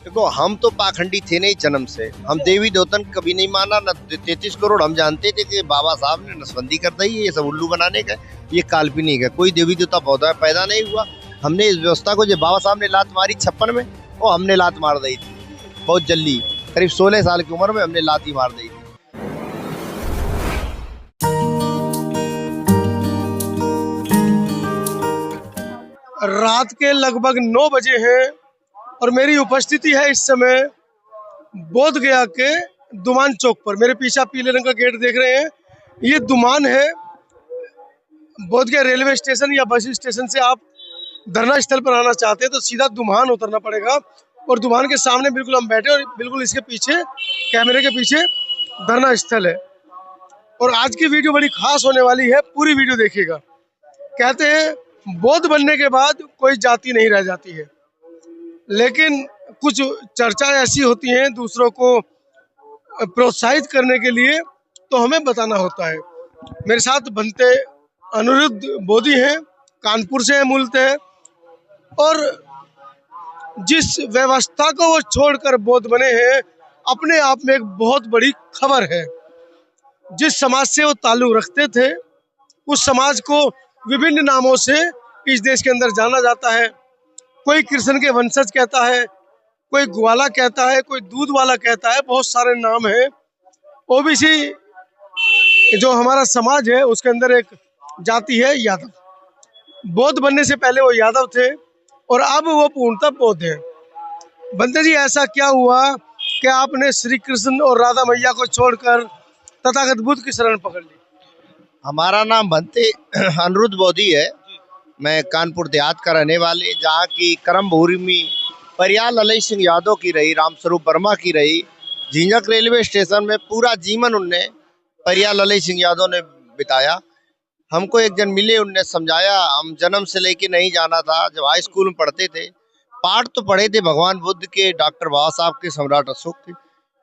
देखो, हम तो पाखंडी थे नहीं जन्म से। हम देवी देवतन कभी नहीं माना न 33 करोड़। हम जानते थे कि बाबा साहब ने नसबंदी कर दी है, ये सब उल्लू बनाने का, ये काल्पनिक है। कोई देवी देवता पौधा पैदा नहीं हुआ। हमने इस व्यवस्था को, जो बाबा साहब ने लात मारी 56 में, वो हमने लात मार दी थी बहुत जल्दी। करीब 16 साल की उम्र में हमने लात ही मार दी थी। रात के लगभग 9 बजे हैं और मेरी उपस्थिति है इस समय बोध गया के दुमान चौक पर। मेरे पीछे पीले रंग का गेट देख रहे हैं, ये दुमान है। बोध गया रेलवे स्टेशन या बस स्टेशन से आप धरना स्थल पर आना चाहते हैं तो सीधा दुमान उतरना पड़ेगा और दुमान के सामने बिल्कुल हम बैठे और बिल्कुल इसके पीछे, कैमरे के पीछे धरना स्थल है। और आज की वीडियो बड़ी खास होने वाली है, पूरी वीडियो देखिएगा। कहते हैं बौद्ध बनने के बाद कोई जाति नहीं रह जाती है, लेकिन कुछ चर्चा ऐसी होती हैं दूसरों को प्रोत्साहित करने के लिए, तो हमें बताना होता है। मेरे साथ बनते अनिरुद्ध बोधी हैं, कानपुर से हैं मूलतः, और जिस व्यवस्था को वो छोड़कर बौद्ध बने हैं अपने आप में एक बहुत बड़ी खबर है। जिस समाज से वो ताल्लुक रखते थे उस समाज को विभिन्न नामों से इस देश के अंदर जाना जाता है। कोई कृष्ण के वंशज कहता है, कोई ग्वाला कहता है, कोई दूध वाला कहता है, बहुत सारे नाम हैं। ओबीसी जो हमारा समाज है उसके अंदर एक जाति है यादव। बौद्ध बनने से पहले वो यादव थे और अब वो पूर्णतः बौद्ध हैं। बंते जी, ऐसा क्या हुआ कि आपने श्री कृष्ण और राधा मैया को छोड़कर तथागत बुद्ध की शरण पकड़ ली? हमारा नाम बनते अनिरुद्ध बोधी है। मैं कानपुर देहात का रहने वाले, जहाँ की कर्म भूमि परियाल ललई सिंह यादव की रही, रामस्वरूप वर्मा की रही। झिंझक रेलवे स्टेशन में पूरा जीवन उनने परियाल ललई सिंह यादव ने बिताया। हमको एक जन मिले, उनने समझाया। हम जन्म से लेके नहीं जाना था। जब हाई स्कूल में पढ़ते थे, पाठ तो पढ़े थे भगवान बुद्ध के, डॉक्टर बाबा साहब के, सम्राट अशोक के,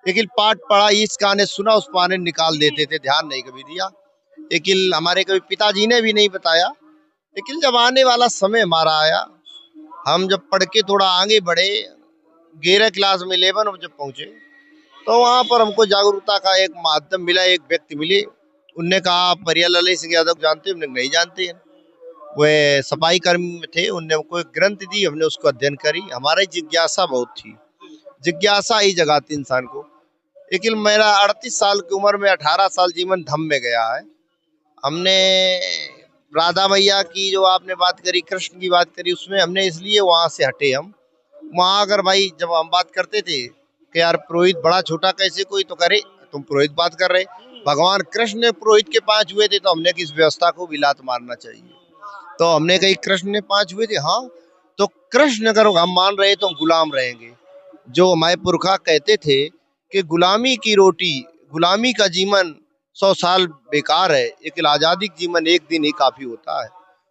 लेकिन पाठ पढ़ा, इस गाने सुना, उस पाने निकाल देते थे, ध्यान नहीं कभी दिया। लेकिन हमारे कभी पिताजी ने भी नहीं बताया। लेकिन जब आने वाला समय हमारा आया, हम जब पढ़ के थोड़ा आगे बढ़े, 11 क्लास में 11 जब पहुंचे, तो वहाँ पर हमको जागरूकता का एक माध्यम मिला। एक व्यक्ति मिले, उनने कहा आप परियाल ललई सिंह यादव जानते? हमने नहीं जानते हैं। वे सफाई कर्मी में थे। उनने हमको एक ग्रंथ दी, हमने उसको अध्ययन करी। हमारी जिज्ञासा बहुत थी, जिज्ञासा ही जगाती इंसान को। लेकिन मेरा 38 साल की उम्र में 18 साल जीवन धम में गया है। हमने राधा मैया की जो आपने बात करी, कृष्ण की बात करी, उसमें हमने इसलिए वहां से हटे। हम वहां अगर भाई जब हम बात करते थे कि यार पुरोहित बड़ा छोटा कैसे कोई, तो करे तुम पुरोहित बात कर रहे, भगवान कृष्ण ने पुरोहित के 5 हुए थे, तो हमने किस व्यवस्था को भी लात मारना चाहिए। तो हमने कही कृष्ण ने 5 हुए थे, हाँ, तो कृष्ण अगर हम मान रहे तो हम गुलाम रहेंगे। जो हमारे पुरखा कहते थे कि गुलामी की रोटी, गुलामी का जीवन 100 साल बेकार है, एक आजादी जीवन एक दिन ही काफी होता है।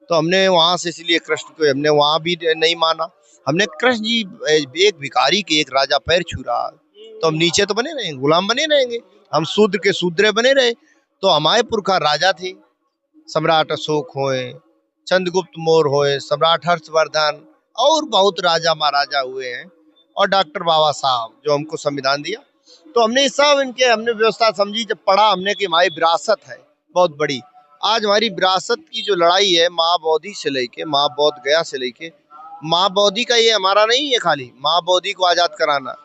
तो हमने वहां से इसलिए कृष्ण को हमने वहां भी नहीं माना। हमने कृष्ण जी एक भिखारी के, एक राजा पैर छू रहा है, तो हम नीचे तो बने रहेंगे, गुलाम बने रहेंगे। हम शूद्र के शूद्र बने रहे। तो हमारे पुरखा राजा थे, सम्राट अशोक होए, चंद्रगुप्त मौर्य होए, सम्राट हर्षवर्धन, और बहुत राजा महाराजा हुए हैं, और डॉक्टर बाबा साहब जो हमको संविधान दिया। तो हमने सब इनके हमने व्यवस्था समझी। जब पढ़ा हमने कि हमारी विरासत है बहुत बड़ी। आज हमारी विरासत की जो लड़ाई है, माँ बोधी से लेके, माँ बोध गया से लेके, माँ बोधी का ये हमारा नहीं है खाली माँ बोधी को आजाद कराना।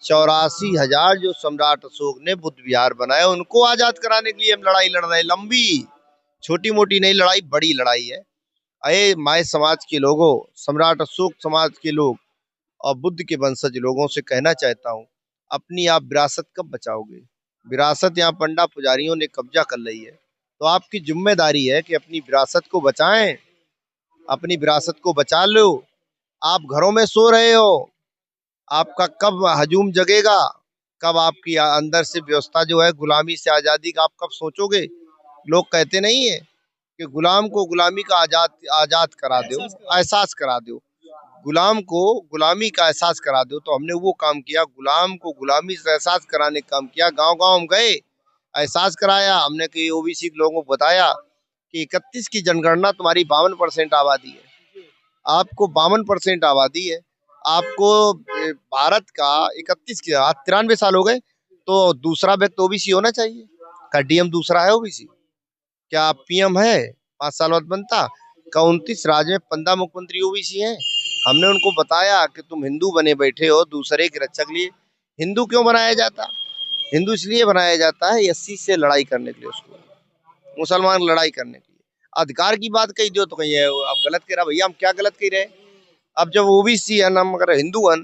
84,000 जो सम्राट अशोक ने बुद्ध विहार बनाए, उनको आजाद कराने के लिए हम लड़ाई लड़ रहे हैं। लंबी, छोटी मोटी नहीं लड़ाई, बड़ी लड़ाई है। अरे माय समाज के लोगों, सम्राट अशोक समाज के लोग और बुद्ध के वंशज लोगों से कहना चाहता हूँ, अपनी आप विरासत कब बचाओगे? विरासत यहाँ पंडा पुजारियों ने कब्जा कर ली है, तो आपकी जिम्मेदारी है कि अपनी विरासत को बचाएं, अपनी विरासत को बचा लो। आप घरों में सो रहे हो, आपका कब हजूम जगेगा? कब आपकी अंदर से व्यवस्था जो है गुलामी से आजादी का आप कब सोचोगे? लोग कहते नहीं है कि गुलाम को गुलामी का आजाद आजाद करा दो, एहसास करा दो, गुलाम को गुलामी का एहसास करा दो। तो हमने वो काम किया, गुलाम को गुलामी से एहसास कराने का काम किया। गांव गांव हम गए, एहसास कराया हमने कि ओबीसी के लोगों को बताया कि 31 की जनगणना तुम्हारी 52% आबादी है, आपको 52% आबादी है, आपको भारत का 93 साल हो गए, तो दूसरा व्यक्ति ओबीसी होना चाहिए। का डीएम दूसरा है ओबीसी? क्या पीएम है 5 साल बाद बनता? का 29 राज्य में 15 मुख्यमंत्री ओबीसी हैं? हमने उनको बताया कि तुम हिंदू बने बैठे हो दूसरे के रक्षा के लिए। हिंदू क्यों बनाया जाता? हिंदू इसलिए बनाया जाता है एससी से लड़ाई करने के लिए, उसको मुसलमान लड़ाई करने के लिए। अधिकार की बात कही दो तो कहीं आप गलत कह रहा, भैया हम क्या गलत कह रहे हैं? अब जब ओबीसी है हम अगर हिंदू हन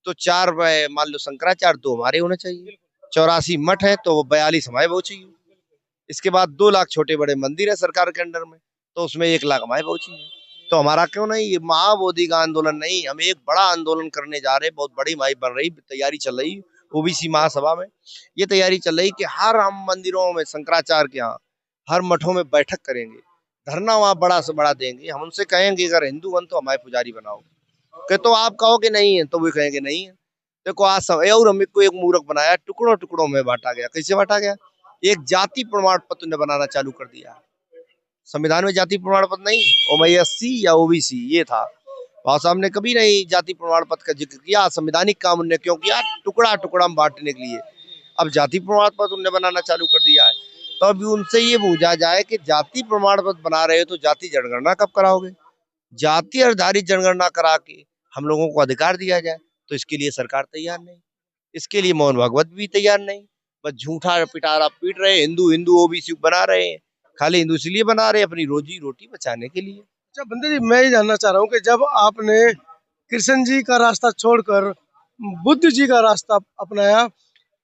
तो 4 मान लो शंकराचार्य 2 हमारे होने चाहिए, 84 मठ है तो 42 हमारे वो चाहिए। इसके बाद 2 लाख छोटे बड़े मंदिर है सरकार के अंडर में, तो उसमें 1 लाख हमारे वो चाहिए। तो हमारा क्यों नहीं? ये महाबोधि का आंदोलन नहीं, हम एक बड़ा आंदोलन करने जा रहे हैं। बहुत बड़ी माई बन रही, तैयारी चल रही ओबीसी महासभा में। ये तैयारी चल रही कि हर हम मंदिरों में शंकराचार्य के यहाँ हर मठों में बैठक करेंगे, धरना वहां बड़ा से बड़ा देंगे। हम उनसे कहेंगे अगर हिंदू बन तो हमारे पुजारी बनाओ, कि तो आप कहोगे नहीं है तो वो कहेंगे नहीं है। देखो आज समय और हम को एक मूर्ख बनाया, टुकड़ों टुकड़ों में बांटा गया। कैसे बांटा गया? एक जाति प्रमाण पत्र ने बनाना चालू कर दिया। संविधान में जाति प्रमाण पत्र नहीं, ओबीसी या ओबीसी ये था। बाबा साहब ने कभी नहीं जाति प्रमाण पत्र का जिक्र किया। संवैधानिक काम उन्होंने क्यों किया? टुकड़ा टुकड़ा में बांटने के लिए। अब जाति प्रमाण पत्र उन्होंने बनाना चालू कर दिया है। तो अभी उनसे ये पूछा जाए कि जाति प्रमाण पत्र बना रहे हो तो जाति जनगणना कब कराओगे? जाति आधारित जनगणना करा के हम लोगों को अधिकार दिया जाए, तो इसके लिए सरकार तैयार नहीं। इसके लिए मोहन भागवत भी तैयार नहीं। बस झूठा पिटारा पीट रहे, हिंदू हिंदू ओबीसी बना रहे हैं। खाली हिंदू इसलिए बना रहे अपनी रोजी रोटी बचाने के लिए। अच्छा बंदे जी, मैं ये जानना चाह रहा हूँ कि जब आपने कृष्ण जी का रास्ता छोड़कर बुद्ध जी का रास्ता अपनाया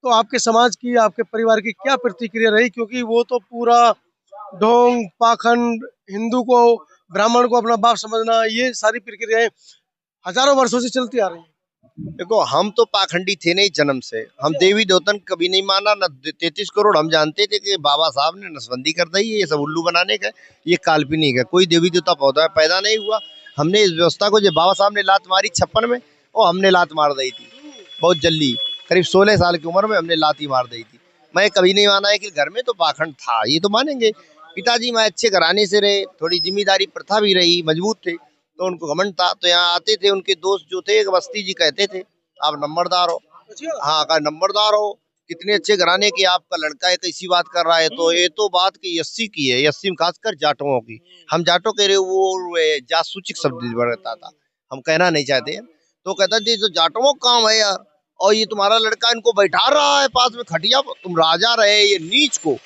तो आपके समाज की, आपके परिवार की क्या प्रतिक्रिया रही? क्योंकि वो तो पूरा ढोंग पाखंड, हिंदू को ब्राह्मण को अपना बाप समझना, ये सारी प्रक्रियाएं हजारों वर्षों से चलती आ रही हैं। देखो हम तो पाखंडी थे नहीं जन्म से। हम देवी देवतन कभी नहीं माना, न 33 करोड़। हम जानते थे कि बाबा साहब ने नसबंदी कर दी है, ये सब उल्लू बनाने का, ये काल्पनिक है। कोई देवी देवता पौधा पैदा नहीं हुआ। हमने इस व्यवस्था को, जो बाबा साहब ने लात मारी 56 में, वो हमने लात मार दी थी बहुत जल्दी। करीब 16 साल की उम्र में हमने लात ही मार दी थी। मैं कभी नहीं माना है कि घर में तो पाखंड था, ये तो मानेंगे। पिताजी मैं अच्छे घराने से रहे, थोड़ी जिम्मेदारी प्रथा भी रही, मजबूत थे, तो उनको घमंड था। तो यहाँ आते थे उनके दोस्त जो थे, एक बस्ती जी कहते थे आप नंबरदार हो। हाँ कहा नंबरदार हो, कितने अच्छे घराने के आपका लड़का है, कैसी बात कर रहा है? तो ये तो बात की एससी की है, एससी में खासकर जाटों की। हम जाटों कह रहे, वो जासूचिक शब्द बरतता था, हम कहना नहीं चाहते। तो कहता जी तो जाटों का काम है यार, और ये तुम्हारा लड़का इनको बैठा रहा है पास में खटिया, तुम राजा रहे ये नीच को,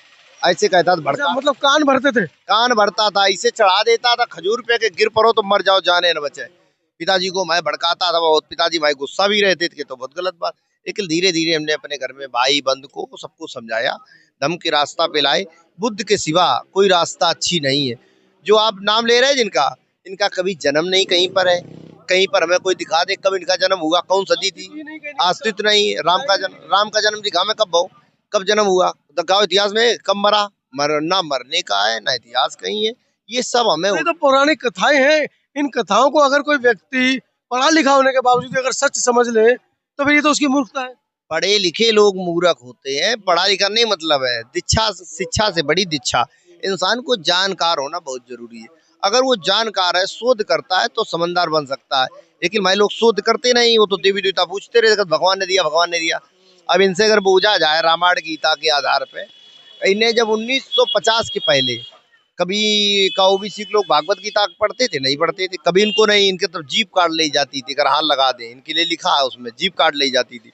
ऐसे कहता था। भड़का, मतलब कान भरते थे? कान भरता था, इसे चढ़ा देता था खजूर पे के गिर पड़ो तो मर जाओ, जाने न बचे। पिताजी को मैं भड़काता था बहुत, पिताजी भाई गुस्सा भी रहते थे तो बहुत गलत बात। लेकिन धीरे धीरे हमने अपने घर में भाई बंद को सबको समझाया, धर्म के रास्ता पे लाए। बुद्ध के सिवा कोई रास्ता अच्छी नहीं है। जो आप नाम ले रहे हैं जिनका, इनका कभी जन्म नहीं कहीं पर है। कहीं पर हमें कोई दिखा दे कब इनका जन्म हुआ, कौन सदी थी, अस्तित्व नहीं। राम का जन्म दिखा में कब हो, कब जन्म हुआ, दिखाओ इतिहास में कब मरा। ना मरने का है ना इतिहास कहीं है। ये सब हमें ये तो पौराणिक कथाएं हैं। इन कथाओं को अगर कोई व्यक्ति पढ़ा लिखा होने के बावजूद अगर सच समझ ले तो फिर ये तो उसकी मूर्खता है। पढ़े लिखे लोग मूर्ख होते हैं, पढ़ा लिखा नहीं मतलब है। दीक्षा, शिक्षा से बड़ी दीक्षा। इंसान को जानकार होना बहुत जरूरी है। अगर वो जानकार है, शोध करता है तो समझदार बन सकता है। लेकिन भाई लोग शोध करते नहीं, वो तो देवी देवता पूछते रहे, भगवान ने दिया भगवान ने दिया। अब इनसे अगर पूछा जाए रामायण गीता के आधार पे, इन्हें जब 1950 के पहले कभी का ओबीसी के लोग भागवत गीता पढ़ते थे? नहीं पढ़ते थे। कभी इनको नहीं, इनके तरफ जीप काट ली जाती थी। अगर हाथ लगा दें, इनके लिए लिखा है उसमें, जीप काट ली जाती थी।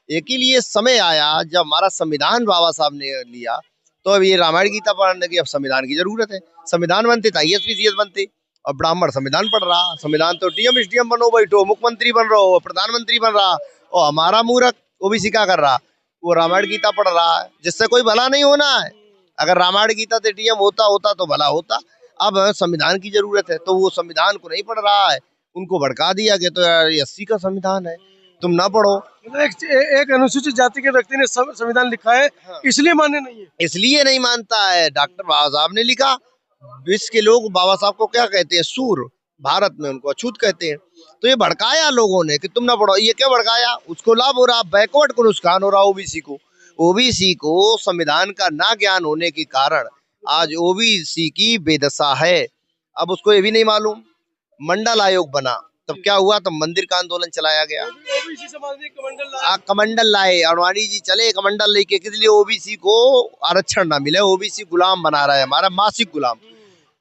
एक ही लिए समय आया जब हमारा संविधान बाबा साहब ने लिया, तो अब ये रामायण गीता पढ़ने की अब संविधान की जरूरत है। संविधान बनते तो आईएएस पीसीएस बनते। अब ब्राह्मण संविधान पढ़ रहा, संविधान तो डीएम एसडीएम बनो बैठो, मुख्यमंत्री बन रहा हो, प्रधानमंत्री बन रहा, और हमारा मूर्ख ओबीसी क्या कर रहा? वो रामायण गीता पढ़ रहा है, जिससे कोई भला नहीं होना है। अगर रामायण गीता से डीएम होता तो भला होता। अब संविधान की जरूरत है, तो वो संविधान को नहीं पढ़ रहा है, उनको भड़का दिया गया। तो यार 80 का संविधान है, तुम ना पढ़ो। मतलब एक अनुसूचित जाति के व्यक्ति ने संविधान लिखा है, हाँ। इसलिए मान्य नहीं है। इसलिए नहीं मानता है। डॉक्टर बाबा साहब ने लिखा। विश्व के लोग बाबा साहब को क्या कहते हैं? सूर। भारत में उनको अछूत कहते हैं। तो ये भड़काया लोगों ने कि तुम ना पढ़ो। ये क्या भड़काया? उसको लाभ हो रहा, बैकवर्ड को नुकसान हो रहा ओबीसी को। ओबीसी को संविधान का ना ज्ञान होने के कारण आज ओबीसी की बेदशा है। अब उसको ये भी नहीं मालूम, मंडल आयोग बना, तब क्या हुआ, तब मंदिर का आंदोलन चलाया गया। ओबीसी समाज ने कमंडल लाया। कमंडल लाए, अडवाणी जी चले कमंडल लेके, किस लिए, ओबीसी को आरक्षण ना मिले, ओबीसी गुलाम बना रहा है, हमारा मासिक गुलाम।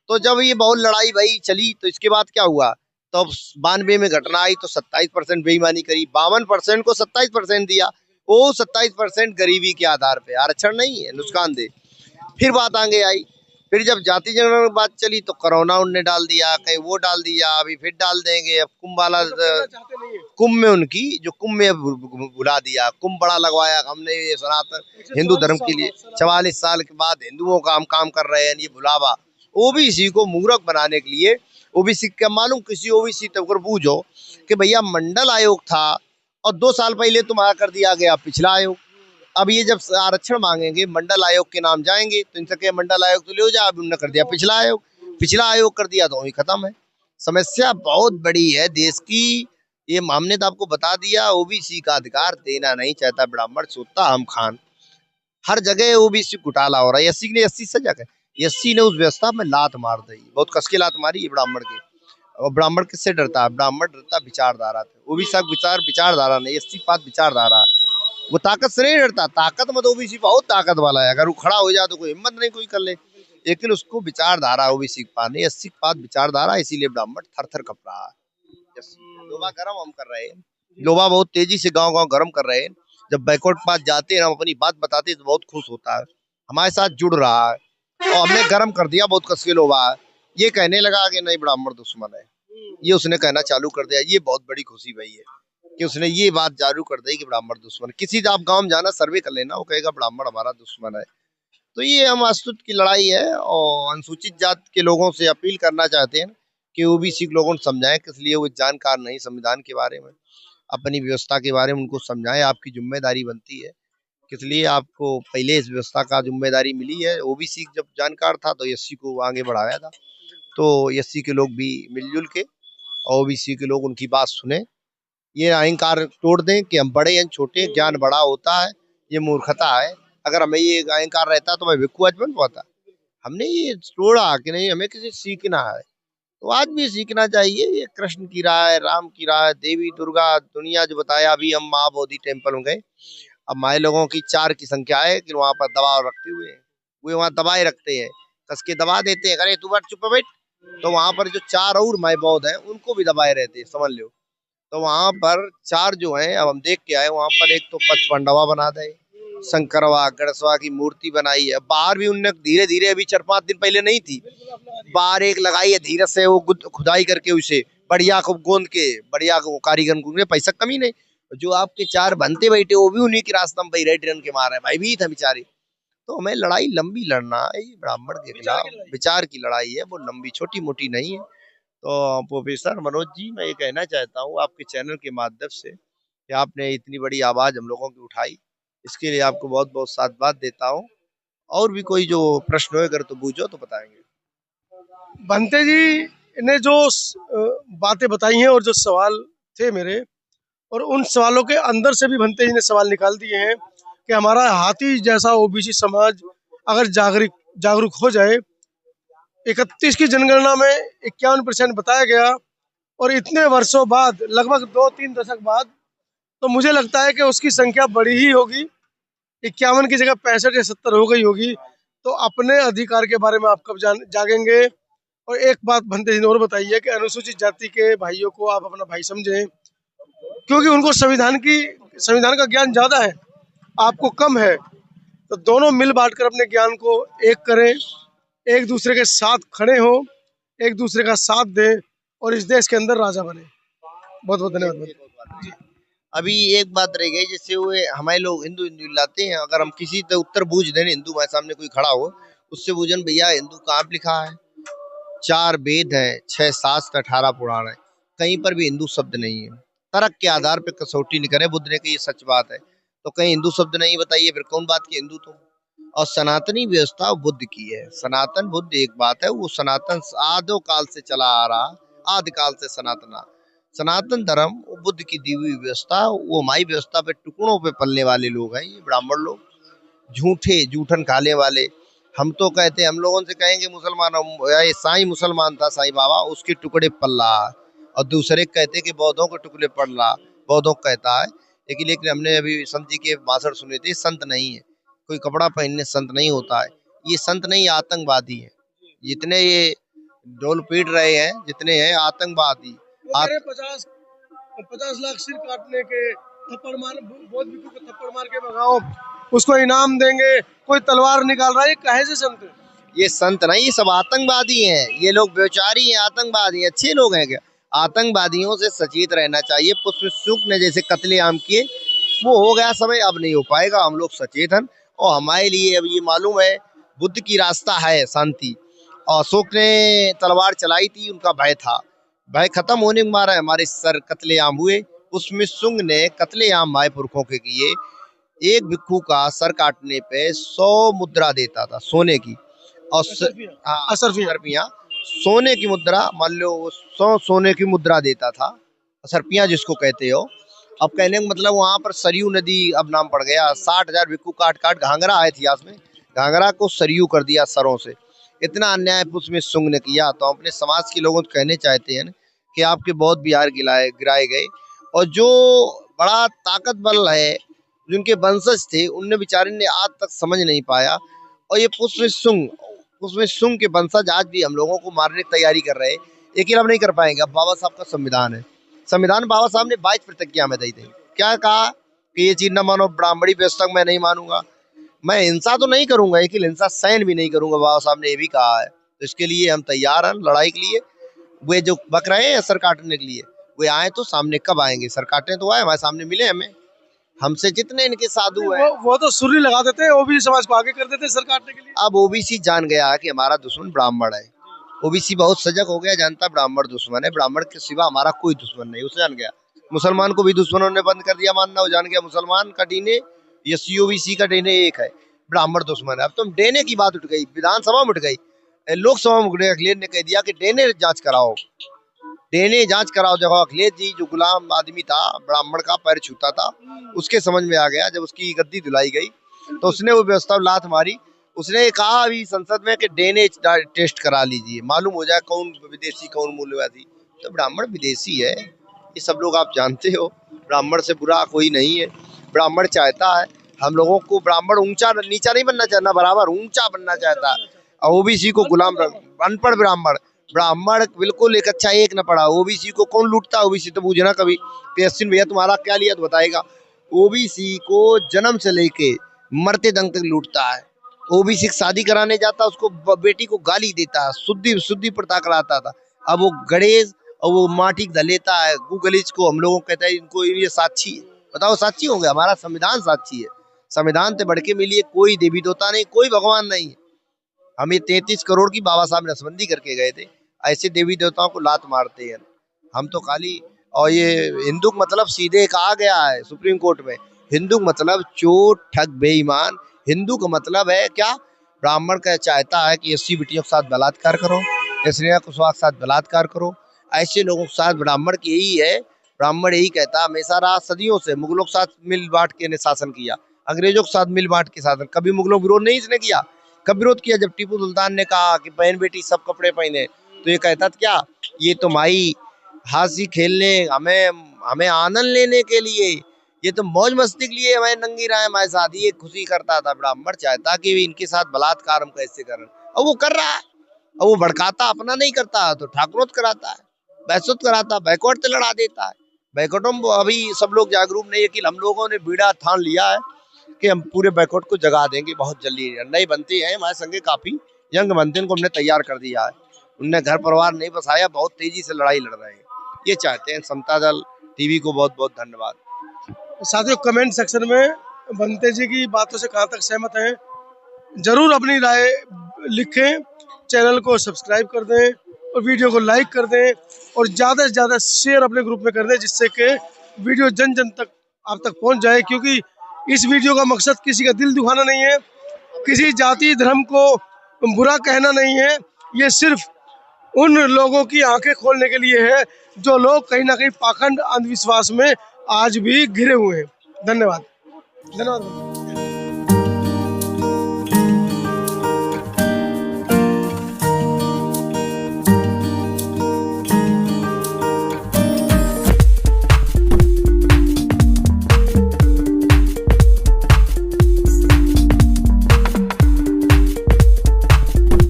तो जब ये बहुत लड़ाई भाई चली, तो इसके बाद क्या हुआ, तो 92 में घटना आई, तो 27% बेईमानी करी, 52% को 27% दिया, वो 27% गरीबी के आधार पे, आरक्षण नहीं है, नुकसान दे। फिर बात आगे आई, फिर जब जाति जनगणना की बात चली तो कोरोना उनने डाल दिया, कहीं वो डाल दिया, अभी फिर डाल देंगे, अब कुंभ वाला, कुंभ में उनकी जो कुंभ में बुला दिया, कुंभ बड़ा लगवाया हमने, ये सनातन हिंदू धर्म के लिए 44 साल के बाद हिंदुओं का हम काम कर रहे हैं, ये बुलावा ओबीसी को मूर्ख बनाने के लिए। ओबीसी क्या मालूम, किसी ओबीसी तक पूछो कि भैया मंडल आयोग था और 2 साल पहले तुम्हारा कर दिया गया पिछला आयोग, अब ये जब आरक्षण मांगेंगे मंडल आयोग के नाम जाएंगे, तो इनसे कहे मंडल आयोग तो ले जाओ, अब उन्होंने कर दिया पिछला आयोग, पिछला आयोग कर दिया तो वही खत्म है। समस्या बहुत बड़ी है देश की। ये हमने तो आपको बता दिया, ओबीसी का अधिकार देना नहीं चाहता ब्राह्मण, सोता हम खान, हर जगह ओबीसी घोटाला हो रहा है। एससी ने 80 सजा है, एससी ने उस व्यवस्था में लात मार दी, बहुत कस के लात मारी ब्राह्मण के। और ब्राह्मण किससे डरता है, ब्राह्मण डरता विचारधारा से, ओबीसी विचारधारा नहीं, 80% विचारधारा, वो ताकत से नहीं डरता, ताकत में तो ओबीसी बहुत ताकत वाला है, अगर वो खड़ा हो जाए तो कोई हिम्मत नहीं कोई कर ले, लेकिन उसको विचारधारा ओबीसी के पास नहीं, 80% विचारधारा, इसीलिए ब्राह्मण थर थर कप रहा है। लोबा गर्म हम कर रहे हैं, लोबा बहुत तेजी से गांव गांव गर्म कर रहे हैं। जब बैकवर्ड पास जाते हैं, हम अपनी बात बताते हैं तो बहुत खुश होता है, हमारे साथ जुड़ रहा है, और हमने गर्म कर दिया बहुत कस के लोबा। ये कहने लगा कि नहीं ब्राह्मण दुश्मन है, ये उसने कहना चालू कर दिया, ये बहुत बड़ी खुशी भई है कि उसने ये बात चालू कर दी कि ब्राह्मण दुश्मन। किसी आप गांव में जाना, सर्वे कर लेना, वो कहेगा ब्राह्मण हमारा दुश्मन है। तो ये हम अस्तित्व की लड़ाई है, और अनुसूचित जाति के लोगों से अपील करना चाहते हैं कि ओबीसी के लोगों को समझाएं, किस लिए वो जानकार नहीं संविधान के बारे में, अपनी व्यवस्था के बारे में उनको समझाएं, आपकी जिम्मेदारी बनती है, किस लिए आपको पहले इस व्यवस्था का जिम्मेदारी मिली है। ओबीसी जब जानकार था तो एससी को आगे बढ़ाया था, तो एससी के लोग भी मिलजुल के ओबीसी के लोग उनकी बात सुने, ये अहंकार तोड़ दें कि हम बड़े हैं छोटे हैं, ज्ञान बड़ा होता है, ये मूर्खता है। अगर हमें ये अहंकार रहता तो मैं भिक्खु आज बन पाता। हमने ये तोड़ा कि नहीं, हमें किसी सीखना है, तो आज भी सीखना चाहिए। ये कृष्ण की राह, राम की राह, देवी दुर्गा दुनिया जो बताया। अभी हम महाबोधि टेम्पल में गए, अब माए लोगों की 4 की संख्या है कि वहां पर दबाव रखते हुए वे वहां दबाए रखते हैं, कस के दबा देते हैं, अरे तू बार चुप बैठ, तो वहां पर जो 4 और माए बौद्ध है उनको भी दबाए रहते हैं, समझ लो। तो वहां पर 4 जो हैं, अब हम देख के आए, वहां पर एक तो पचपंडवा बना दे, शंकरवा गणेशवा की मूर्ति बनाई है, बाहर भी उनने धीरे धीरे, अभी 4-5 दिन पहले नहीं थी, बाहर एक लगाई है, धीरे से वो खुदाई करके उसे बढ़िया को गोंद के, बढ़िया को कारीगर को पैसा कमी नहीं। जो आपके 4 बनते बैठे वो भी उन्हीं के रास्ते में भाई रेड रन के मारे, भाई भी था बेचारे। तो हमें लड़ाई लंबी लड़ना है, ये ब्राह्मण के खिलाफ विचार की लड़ाई है, वो लंबी छोटी मोटी नहीं है। तो प्रोफेसर मनोज जी, मैं ये कहना चाहता हूँ आपके चैनल के माध्यम से कि आपने इतनी बड़ी आवाज हम लोगों की उठाई, इसके लिए आपको बहुत बहुत साधुवाद देता हूँ। और भी कोई जो प्रश्न हो अगर तो पूछो तो बताएंगे। भंते जी ने जो बातें बताई हैं और जो सवाल थे मेरे, और उन सवालों के अंदर से भी भंते जी ने सवाल निकाल दिए हैं कि हमारा हाथी जैसा ओबीसी समाज अगर जागरूक हो जाए, 31 की जनगणना में 51% बताया गया, और इतने वर्षों बाद, लगभग 2-3 दशक बाद, तो मुझे लगता है कि उसकी संख्या बड़ी ही होगी, 51 की जगह 65 या 70 हो गई होगी। तो अपने अधिकार के बारे में आप कब जागेंगे? और एक बात भंते जी ने और बताइए कि अनुसूचित जाति के भाइयों को आप अपना भाई समझें, क्योंकि उनको संविधान का ज्ञान ज्यादा है, आपको कम है। तो दोनों मिल बांट कर अपने ज्ञान को एक करें, एक दूसरे के साथ खड़े हो, एक दूसरे का साथ दें, और इस देश के अंदर राजा बने। बहुत बहुत धन्यवाद। अभी एक बात रह गई, जैसे वो हमारे लोग हिंदू हिंदू लाते हैं, अगर हम किसी तो उत्तर बूझ दें, हिंदू हमारे सामने कोई खड़ा हो, उससे बूझन भैया हिंदू कहाँ लिखा है, 4 वेद है, 6 शास्त्र, 18 पुराण है, कहीं पर भी हिंदू शब्द नहीं है। तर्क के आधार पर कसौटी नहीं करे, बुद्ध ने कही सच बात है, तो कहीं हिंदू शब्द नहीं बताइए, फिर कौन बात की हिंदू तुम। और सनातनी व्यवस्था बुद्ध की है, सनातन बुद्ध एक बात है, वो सनातन आदो काल से चला आ रहा, आदि काल से सनातन धर्म वो बुद्ध की दी हुई व्यवस्था, वो हमारी व्यवस्था पे टुकड़ों पे पलने वाले लोग हैं ये ब्राह्मण लोग, जूठन खाने वाले। हम तो कहते हैं, हम लोगों से कहेंगे मुसलमान, साईं मुसलमान था साईं बाबा, उसके टुकड़े पल रहा, और दूसरे कहते कि बौद्धों को टुकड़े पड़ रहा, बौद्धों को कहता है। लेकिन हमने अभी संत जी के भाषण सुने थे, संत नहीं है, कोई कपड़ा पहनने संत नहीं होता है। ये संत नहीं, आतंकवादी है। जितने ये ढोल पीट रहे हैं, जितने हैं आतंकवादी। 50 लाख सिर काटने के, थप्पड़ मार, बौद्ध भिक्षु को थप्पड़ मार के भगाओ, उसको इनाम देंगे, कोई तलवार निकाल रहा है, कहे से संत? ये संत नहीं, ये सब आतंकवादी हैं। ये लोग बेचारी हैं, आतंकवादी, अच्छे लोग हैं क्या? आतंकवादियों से सचेत रहना चाहिए। पुष्प शुक्ल ने जैसे कत्लेआम किए, वो हो गया समय, अब नहीं हो पाएगा। हम लोग सचेत हैं और हमारे लिए अब ये मालूम है बुद्ध की रास्ता है शांति। और अशोक ने तलवार चलाई थी, उनका भय था, भय खत्म होने के मारा हमारे सर कत्लेआम हुए। उसमें शुंग ने कत्लेआम हमारे पुरखों के किए। एक भिक्षु का सर काटने पे 100 मुद्रा देता था सोने की, और असरफियाँ सोने की मुद्रा, मान लो 100 सोने की मुद्रा देता था, असरफियाँ जिसको कहते हो। अब कहने का मतलब वहां पर सरयू नदी अब नाम पड़ गया। 60,000 भिक्षु काट काट घाघरा है इतिहास में, घाघरा को सरयू कर दिया सरों से। इतना अन्याय पुष्प शुंग ने किया। तो अपने समाज के लोगों को कहने चाहते हैं कि आपके बौद्ध विहार गिराए गए, और जो बड़ा ताकत बल है, जिनके वंशज थे, उनने बेचारे ने आज तक समझ नहीं पाया। और ये पुष्प शुंग के वंशज आज भी हम लोगों को मारने की तैयारी कर रहे हैं, लेकिन अब नहीं कर पाएंगे। अब बाबा साहब का संविधान है, संविधान बाबा साहब ने 22 प्रतिज्ञा में दी थी। क्या कहा कि ये चीज न मानो, ब्राह्मणी व्यवस्था मैं नहीं मानूंगा, मैं हिंसा तो नहीं करूंगा, लेकिन हिंसा सहन भी नहीं करूंगा, बाबा साहब ने ये भी कहा है। तो इसके लिए हम तैयार हैं लड़ाई के लिए। वे जो बक रहे हैं सर काटने के लिए, वे आए तो सामने कब आएंगे? सर काटने तो आए, हमारे सामने मिले हमें, हमसे जितने इनके साधु हैं। वो तो सुर्री लगा देते हैं, ओबीसी समाज को आगे कर देते हैं सर काटने के लिए। अब ओबीसी जान गया कि हमारा दुश्मन ब्राह्मण है। ओबीसी बहुत सजग हो गया, जानता ब्राह्मण दुश्मन है, ब्राह्मण के सिवा हमारा कोई दुश्मन नहीं, उसे जान गया। मुसलमान को भी दुश्मनों ने बंद कर दिया मानना, वो जान गया मुसलमान का डीएनए या ओबीसी का डीएनए एक है, ब्राह्मण दुश्मन है। अब तुम डीएनए की बात उठ गई, विधानसभा में उठ गई, लोकसभा में उठ गई। अखिलेश ने कह दिया कि डीएनए जांच कराओ, डीएनए जांच कराओ। जब अखिलेश जी जो गुलाम आदमी था, ब्राह्मण का पैर छूता था, उसके समझ में आ गया, जब उसकी गद्दी दिलाई गई तो उसने वो व्यवस्था लात मारी। उसने कहा अभी संसद में कि डीएनए टेस्ट करा लीजिए, मालूम हो जाए कौन विदेशी कौन मूल्यवादी। तो ब्राह्मण विदेशी है, ये सब लोग आप जानते हो। ब्राह्मण से बुरा कोई नहीं है। ब्राह्मण चाहता है हम लोगों को, ब्राह्मण ऊंचा नीचा नहीं बनना चाहता, बराबर ऊंचा बनना चाहता है। और ओबीसी को गुलाम, अनपढ़ ब्राह्मण बिल्कुल एक अच्छा एक न पढ़ा। ओबीसी को कौन लूटता है? ओबीसी तो पूछना कभी कि अश्विन भैया तुम्हारा क्या लिया तो बताएगा। ओबीसी को जन्म से लेके मरते दम तक लूटता है। ओबीसी शादी कराने जाता, उसको बेटी को गाली देता है, शुद्धि प्रथा कराता था। अब वो गणेश और वो माटी धलेता है, गलीज को हम लोगों को कहता है इनको ये साक्षी है। बताओ साक्षी हो गया? हमारा संविधान साक्षी है। संविधान से बढ़ के मिलिए कोई देवी देवता नहीं, कोई भगवान नहीं है। हमें 33 करोड़ की बाबा साहब नसबंदी करके गए थे, ऐसे देवी देवताओं को लात मारते हैं हम तो खाली। और ये हिंदू मतलब सीधे कहा गया है सुप्रीम कोर्ट में, हिंदू मतलब चोर ठग बेईमान। हिंदू का मतलब है क्या? ब्राह्मण का चाहता है कि 80 बेटियों के साथ बलात्कार करो, स्त्रियों के साथ बलात्कार करो। ऐसे लोगों के साथ ब्राह्मण की यही है, ब्राह्मण यही कहता हमेशा रहा सदियों से। मुगलों के साथ मिल बांट के ने शासन किया, अंग्रेजों के साथ मिल बांट के शासन, कभी मुगलों विरोध नहीं इसने किया। कब विरोध किया? जब टीपू सुल्तान ने कहा कि बहन बेटी सब कपड़े पहने, तो ये कहता था क्या, ये तो माई हंसी खेलने, हमें आनंद लेने के लिए, ये तो मौज मस्ती के लिए हमें नंगी राय हमारे साथ, ये खुशी करता था। ब्राह्मण चाहता कि इनके साथ बलात्कार हम कैसे करें, और वो कर रहा है। और वो भड़काता, अपना नहीं करता तो ठाकुरों कराता है, बहसुत कराता, बैकवर्ड से लड़ा देता है। बैकवर्डों में अभी सब लोग जागरूक नहीं है, कि हम लोगों ने बीड़ा ठान लिया है कि हम पूरे बैकवर्ड को जगा देंगे बहुत जल्दी। नए बनते हैं हमारे संगे, काफी यंग बनते हैं, उनको हमने तैयार कर दिया है। उनने घर परिवार नहीं बसाया, बहुत तेजी से लड़ाई लड़ रहे हैं। ये चाहते हैं। समता दल टीवी को बहुत बहुत धन्यवाद। साथियों, कमेंट सेक्शन में बंते जी की बातों से कहाँ तक सहमत हैं जरूर अपनी राय लिखें। चैनल को सब्सक्राइब कर दें और वीडियो को लाइक कर दें, और ज़्यादा से ज़्यादा शेयर अपने ग्रुप में कर दें, जिससे कि वीडियो जन जन तक आप तक पहुंच जाए। क्योंकि इस वीडियो का मकसद किसी का दिल दुखाना नहीं है, किसी जाति धर्म को बुरा कहना नहीं है। ये सिर्फ उन लोगों की आंखें खोलने के लिए है जो लोग कहीं ना कहीं पाखंड अंधविश्वास में आज भी घिरे हुए हैं। धन्यवाद।